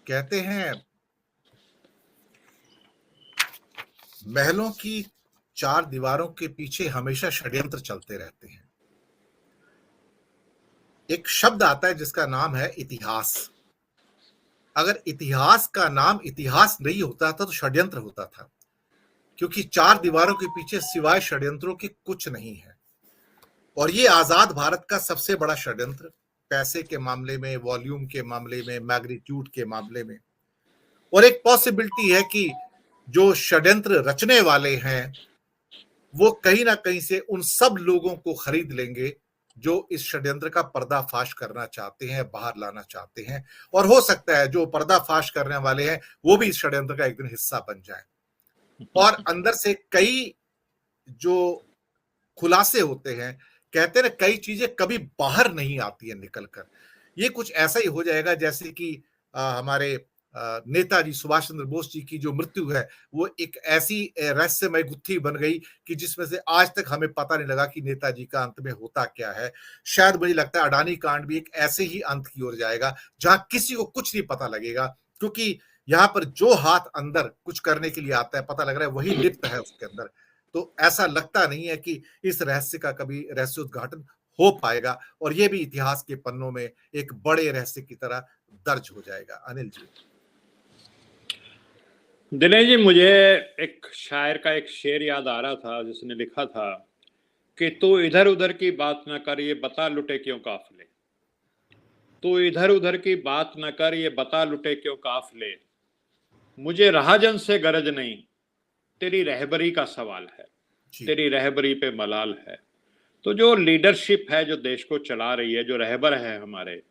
कहते हैं महलों की चार दीवारों के पीछे हमेशा षड्यंत्र चलते रहते हैं। एक शब्द आता है जिसका नाम है इतिहास। अगर इतिहास का नाम इतिहास नहीं होता था तो षड्यंत्र होता था, क्योंकि चार दीवारों के पीछे सिवाय षड्यंत्रों के कुछ नहीं है। और ये आजाद भारत का सबसे बड़ा षड्यंत्र, पैसे के मामले में, वॉल्यूम के मामले में, मैग्नीट्यूड के मामले में। और एक पॉसिबिलिटी है कि जो षड्यंत्र रचने वाले हैं वो कहीं ना कहीं से उन सब लोगों को खरीद लेंगे जो इस षड्यंत्र का पर्दाफाश करना चाहते हैं, बाहर लाना चाहते हैं। और हो सकता है जो पर्दाफाश करने वाले हैं वो भी इस षड्यंत्र का एक दिन हिस्सा बन जाए। और अंदर से कई जो खुलासे होते हैं, कहते हैं ना, कई चीजें कभी बाहर नहीं आती है निकल कर। ये कुछ ऐसा ही हो जाएगा जैसे कि हमारे नेताजी सुभाष चंद्र बोस जी की जो मृत्यु है वो एक ऐसी रहस्यमय गुत्थी बन गई कि जिसमें से आज तक हमें पता नहीं लगा कि नेताजी का अंत में होता क्या है। शायद मुझे लगता है अडानी कांड भी एक ऐसे ही अंत की ओर जाएगा जहां किसी को कुछ नहीं पता लगेगा, क्योंकि यहाँ पर जो हाथ अंदर कुछ करने के लिए आता है पता लग रहा है वही लिप्त है उसके अंदर। तो ऐसा लगता नहीं है कि इस रहस्य का कभी रहस्योद्घाटन हो पाएगा, और ये भी इतिहास के पन्नों में एक बड़े रहस्य की तरह दर्ज हो जाएगा। अनिल जी। दिनेश जी, मुझे एक शायर का एक शेर याद आ रहा था जिसने लिखा था कि तू इधर उधर की बात न कर, ये बता लुटे क्यों काफिले। तू इधर उधर की बात न कर, ये बता लुटे क्यों काफिले। मुझे राहजन से गरज नहीं, तेरी रहबरी का सवाल है, तेरी रहबरी पे मलाल है। तो जो लीडरशिप है जो देश को चला रही है, जो रहबर है हमारे,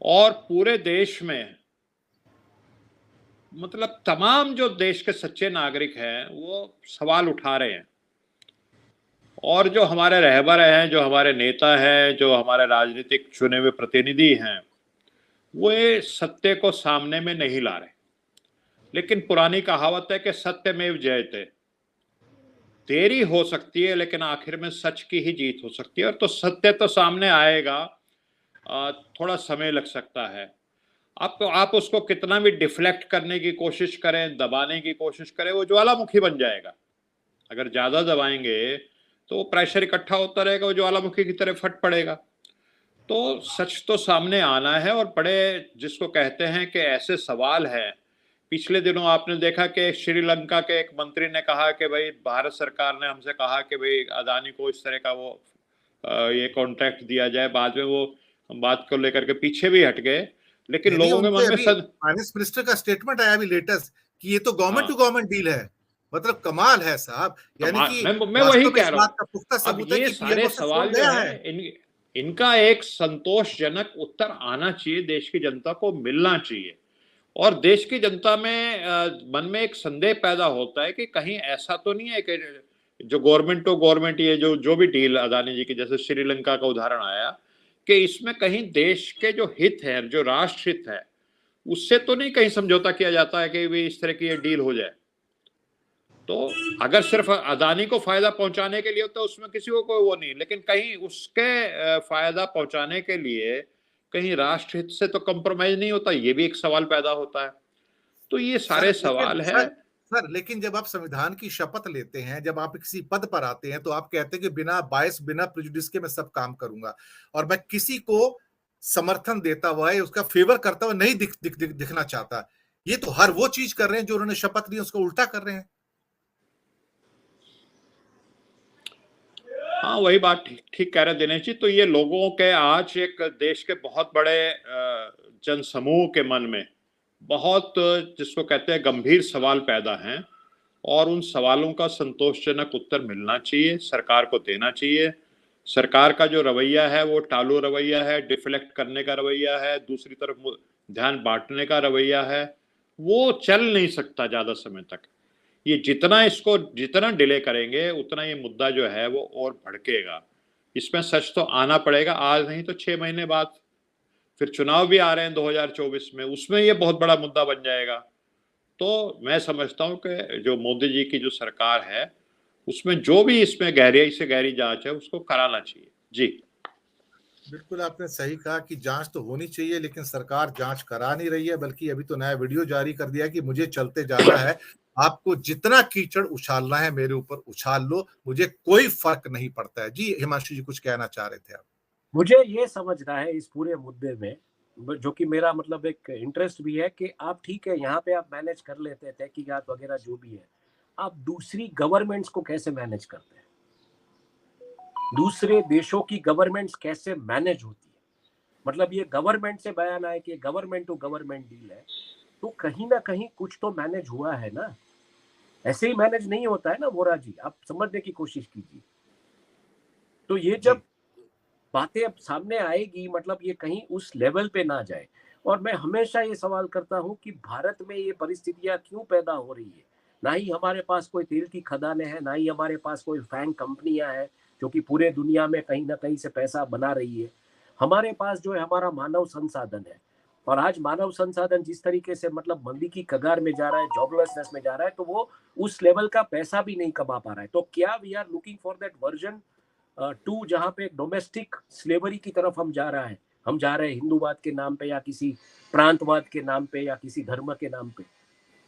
और पूरे देश में मतलब तमाम जो देश के सच्चे नागरिक हैं वो सवाल उठा रहे हैं। और जो हमारे रहबर हैं, जो हमारे नेता हैं, जो हमारे राजनीतिक चुने हुए प्रतिनिधि हैं, वो ये सत्य को सामने में नहीं ला रहे। लेकिन पुरानी कहावत है कि सत्यमेव जयते। देरी हो सकती है लेकिन आखिर में सच की ही जीत हो सकती है। और तो सत्य तो सामने आएगा, थोड़ा समय लग सकता है। आप उसको कितना भी डिफ्लेक्ट करने की कोशिश करें, दबाने की कोशिश करें, वो ज्वालामुखी बन जाएगा। अगर ज्यादा दबाएंगे तो प्रेशर इकट्ठा होता रहेगा, वो ज्वालामुखी की तरह फट पड़ेगा। तो सच तो सामने आना है। और बड़े जिसको कहते हैं कि ऐसे सवाल है, पिछले दिनों आपने देखा कि श्रीलंका के एक मंत्री ने कहा कि भाई भारत सरकार ने हमसे कहा कि भाई अदानी को इस तरह का वो ये कॉन्ट्रैक्ट दिया जाए। बाद में वो बात को लेकर के पीछे भी हट गए, लेकिन लोगों के मन में फाइनेंस मिनिस्टर का स्टेटमेंट आया अभी लेटेस्ट कि ये तो गवर्नमेंट टू गवर्नमेंट डील है। मतलब कमाल है साहब, यानी कि मैं वही कह रहा हूं। का पुख्ता सबूत है ये कि सारे सवाल जो है इनका एक संतोषजनक उत्तर आना चाहिए, देश की जनता को मिलना चाहिए। और देश की जनता में मन में एक संदेह पैदा होता है कि कहीं ऐसा तो नहीं है कि जो गवर्नमेंट टू गवर्नमेंट ये जो भी डील अदानी जी की, जैसे श्रीलंका का उदाहरण आया, कि इसमें कहीं देश के जो हित है, जो राष्ट्र हित है, उससे तो नहीं कहीं समझौता किया जाता है कि भी इस तरह की ये डील हो जाए। तो अगर सिर्फ अदानी को फायदा पहुंचाने के लिए होता है उसमें किसी को कोई वो नहीं, लेकिन कहीं उसके फायदा पहुंचाने के लिए कहीं राष्ट्र हित से तो कॉम्प्रोमाइज नहीं होता, ये भी एक सवाल पैदा होता है। तो ये सारे सवाल है सर। लेकिन जब आप संविधान की शपथ लेते हैं, जब आप किसी पद पर आते हैं, तो आप कहते हैं कि बिना बायस, बिना प्रेजुडिस के मैं सब काम करूंगा, और मैं किसी को समर्थन देता हुआ है, उसका फेवर करता हुआ नहीं दिखना चाहता। ये तो हर वो चीज कर रहे हैं जो उन्होंने शपथ ली, उसको उल्टा कर रहे हैं। हाँ, वही बात ठीक कह रहे दिनेश जी। तो ये लोगों के आज एक देश के बहुत बड़े जनसमूह के मन में बहुत, जिसको कहते हैं, गंभीर सवाल पैदा हैं। और उन सवालों का संतोषजनक उत्तर मिलना चाहिए, सरकार को देना चाहिए। सरकार का जो रवैया है वो टालू रवैया है, डिफ्लेक्ट करने का रवैया है, दूसरी तरफ ध्यान बांटने का रवैया है। वो चल नहीं सकता ज्यादा समय तक। ये जितना डिले करेंगे उतना ये मुद्दा जो है वो और भड़केगा। इसमें सच तो आना पड़ेगा, आज नहीं तो 6 महीने बाद। फिर चुनाव भी आ रहे हैं 2024 में, उसमें ये बहुत बड़ा मुद्दा बन जाएगा। तो मैं समझता हूं कि जो मोदी जी की जो सरकार है उसमें जो भी इसमें गहराई से गहरी जांच है उसको कराना चाहिए। जी। बिल्कुल आपने सही कहा कि जांच तो होनी चाहिए, लेकिन सरकार जांच करा नहीं रही है, बल्कि अभी तो नया वीडियो जारी कर दिया कि मुझे चलते जाना है, आपको जितना कीचड़ उछालना है मेरे ऊपर उछाल लो, मुझे कोई फर्क नहीं पड़ता है। जी हिमांशु जी कुछ कहना चाह रहे थे आप। मुझे ये समझना है इस पूरे मुद्दे में, जो कि मेरा मतलब एक इंटरेस्ट भी है, कि आप ठीक है यहाँ पे आप मैनेज कर लेते हैं तहकीकात वगैरह जो भी है, आप दूसरी गवर्नमेंट्स को कैसे मैनेज करते हैं, दूसरे देशों की गवर्नमेंट्स कैसे मैनेज होती है। मतलब ये गवर्नमेंट से बयान आए कि गवर्नमेंट टू गवर्नमेंट डील है, तो कहीं ना कहीं कुछ तो मैनेज हुआ है ना, ऐसे ही मैनेज नहीं होता है ना वोरा जी, आप समझने की कोशिश कीजिए। तो ये जब बातें अब सामने आएगी, मतलब ये कहीं उस लेवल पे ना जाए। और मैं हमेशा ये सवाल करता हूं कि भारत में ये परिस्थितियां क्यों पैदा हो रही है। ना ही हमारे पास कोई तेल की खदानें हैं, ना ही हमारे पास कोई फैंग कंपनियां हैं जो कि पूरे दुनिया में कहीं ना कहीं से पैसा बना रही है। हमारे पास जो है हमारा मानव संसाधन है, और आज मानव संसाधन जिस तरीके से मतलब मंदी की कगार में जा रहा है, जॉबलेसनेस में जा रहा है, तो वो उस लेवल का पैसा भी नहीं कमा पा रहा है। तो क्या we are looking for that version two, जहां पे डोमेस्टिक स्लेवरी की तरफ हम जा रहा है, हम जा रहे हैं हिंदूवाद के नाम पे या किसी प्रांतवाद के नाम पे या किसी धर्म के नाम पे,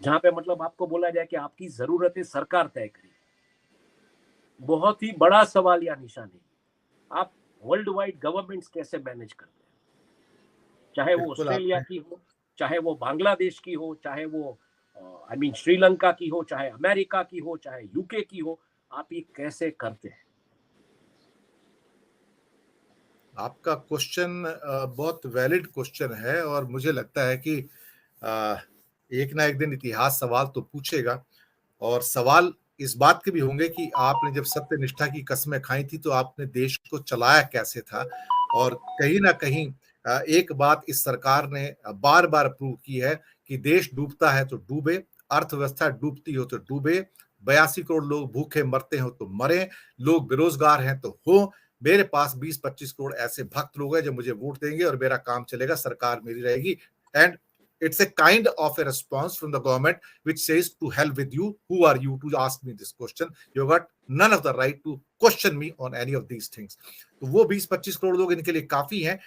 जहां पे मतलब आपको बोला जाए कि आपकी जरूरतें सरकार तय करेगी। बहुत ही बड़ा सवाल या निशान है। आप वर्ल्ड वाइड गवर्नमेंट्स कैसे मैनेज करते हैं, चाहे वो बिल्कुल ऑस्ट्रेलिया आपने की हो, चाहे वो बांग्लादेश की हो, चाहे वो आई मीन श्रीलंका की हो, चाहे अमेरिका की हो, चाहे यूके की हो, आप ये कैसे करते हैं। आपका क्वेश्चन बहुत वैलिड क्वेश्चन है, और मुझे लगता है कि अ, एक ना एक दिन इतिहास सवाल तो पूछेगा, और सवाल इस बात के भी होंगे कि आपने जब सत्य निष्ठा की कस्में खाई थी तो आपने देश को चलाया कैसे था। और कहीं ना कहीं एक बात इस सरकार ने बार बार प्रूव की है कि देश डूबता है तो डूबे, अर्थव्यवस्था डूबती हो तो डूबे, 82 करोड़ लोग भूखे मरते हो तो मरे, लोग बेरोजगार हैं तो हो, मेरे पास 20-25 करोड़ ऐसे भक्त लोग हैं जो मुझे वोट देंगे और मेरा काम चलेगा, सरकार मेरी रहेगी। And it's a kind of a response from the government which says to hell with you, who are you to ask me this question, you got none of the right to question me on any of these things। तो वो 20-25 करोड़ लोग इनके लिए काफी हैं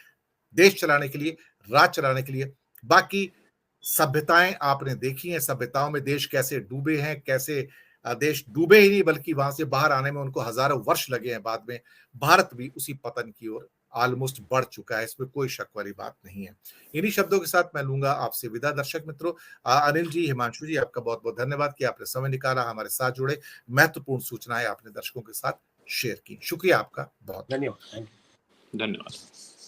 देश चलाने के लिए, राज चलाने के लिए। बाकी सभ्यताएं आपने देखी हैं, सभ्यताओं में देश कैसे डूबे हैं, कैसे देश डूबे ही नहीं बल्कि वहां से बाहर आने में उनको हजारों वर्ष लगे हैं बाद में। भारत भी उसी पतन की ओर ऑलमोस्ट बढ़ चुका है, इसमें कोई शक वाली बात नहीं है। इन्हीं शब्दों के साथ मैं लूंगा आपसे विदा। दर्शक मित्रों, अनिल जी, हिमांशु जी, आपका बहुत बहुत धन्यवाद कि आपने समय निकाला, हमारे साथ जुड़े, महत्वपूर्ण सूचनाएं आपने दर्शकों के साथ शेयर की। शुक्रिया आपका बहुत। धन्यवाद। धन्यवाद।